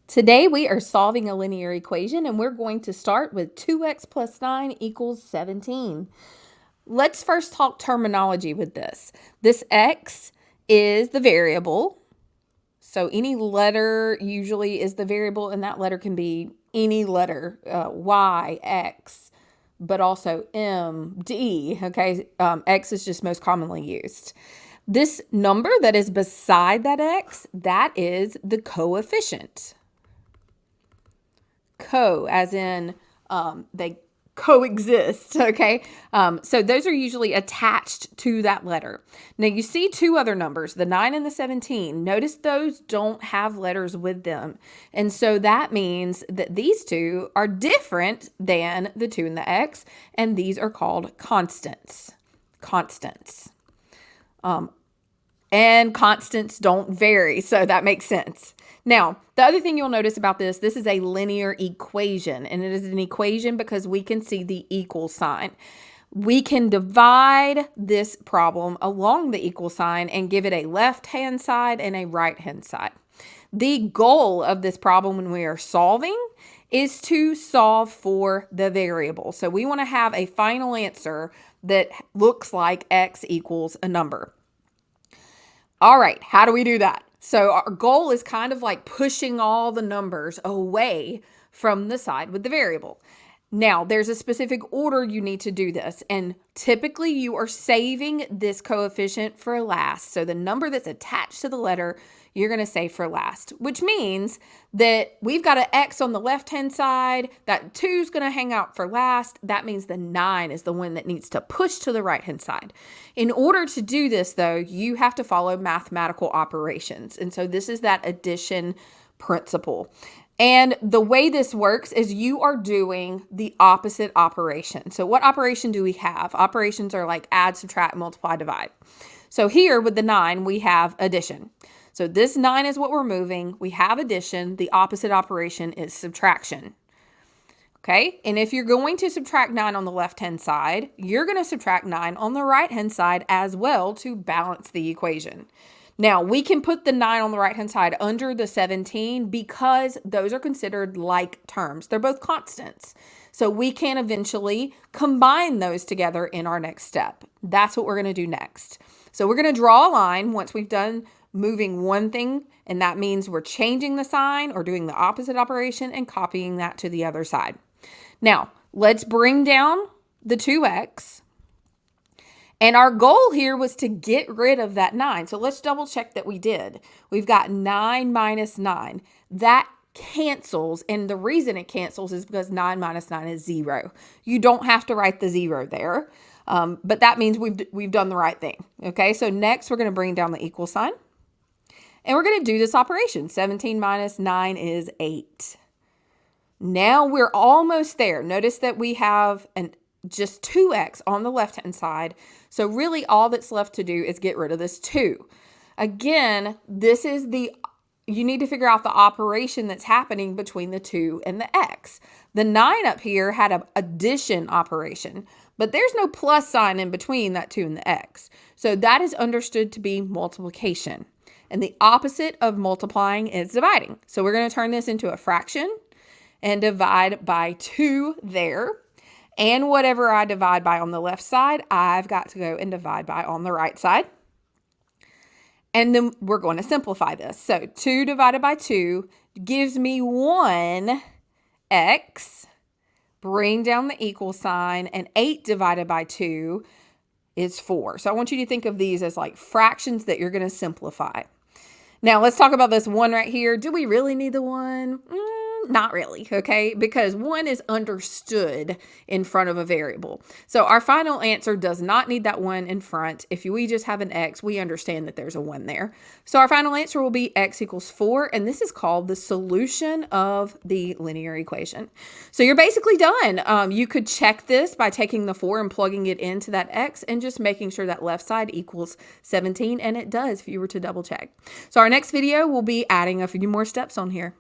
Today we are solving a linear equation and we're going to start with 2x plus 9 equals 17. Let's first talk terminology with this. This x is the variable. So any letter usually is the variable, and that letter can be any letter, y, x, but also m, d, okay? X is just most commonly used. This number that is beside that x, that is the coefficient. As in they coexist, okay? So those are usually attached to that letter. Now you see two other numbers, the 9 and the 17. Notice those don't have letters with them. And so that means that these two are different than the 2 and the x, and these are called constants. And constants don't vary, so that makes sense. Now, the other thing you'll notice about this is a linear equation, and it is an equation because we can see the equal sign. We can divide this problem along the equal sign and give it a left-hand side and a right-hand side. The goal of this problem when we are solving is to solve for the variable. So we want to have a final answer that looks like x equals a number. All right, how do we do that? So our goal is kind of like pushing all the numbers away from the side with the variable. Now, there's a specific order you need to do this, and typically you are saving this coefficient for last. So the number that's attached to the letter, you're going to save for last, which means that we've got an x on the left-hand side. That 2 is going to hang out for last. That means the 9 is the one that needs to push to the right-hand side. In order to do this, though, you have to follow mathematical operations. And so this is that addition principle. And the way this works is you are doing the opposite operation. So what operation do we have? Operations are like add, subtract, multiply, divide. So here with the 9, we have addition. So this 9 is what we're moving. We have addition. The opposite operation is subtraction. Okay, and if you're going to subtract 9 on the left-hand side, you're going to subtract 9 on the right-hand side as well to balance the equation. Now, we can put the 9 on the right-hand side under the 17 because those are considered like terms. They're both constants. So we can eventually combine those together in our next step. That's what we're going to do next. So we're going to draw a line once we've done moving one thing, and that means we're changing the sign or doing the opposite operation and copying that to the other side. Now, let's bring down the 2x. And our goal here was to get rid of that 9. So let's double check that we did. We've got 9 minus 9. That cancels, and the reason it cancels is because 9 minus 9 is 0. You don't have to write the 0 there, but that means we've done the right thing. Okay, so next we're going to bring down the equal sign. And we're going to do this operation. 17 minus 9 is 8. Now we're almost there. Notice that we have just 2x on the left-hand side. So really all that's left to do is get rid of this 2. Again, you need to figure out the operation that's happening between the 2 and the x. The 9 up here had an addition operation, but there's no plus sign in between that 2 and the x. So that is understood to be multiplication. And the opposite of multiplying is dividing. So we're going to turn this into a fraction and divide by 2 there. And whatever I divide by on the left side, I've got to go and divide by on the right side. And then we're going to simplify this. So 2 divided by 2 gives me 1x. Bring down the equal sign. And 8 divided by 2 is 4. So I want you to think of these as like fractions that you're going to simplify. Now let's talk about this 1 right here. Do we really need the 1? Not really, okay? Because 1 is understood in front of a variable. So our final answer does not need that 1 in front. If we just have an x, we understand that there's a 1 there. So our final answer will be x equals 4, and this is called the solution of the linear equation. So you're basically done. You could check this by taking the 4 and plugging it into that x and just making sure that left side equals 17, and it does if you were to double check. So our next video will be adding a few more steps on here.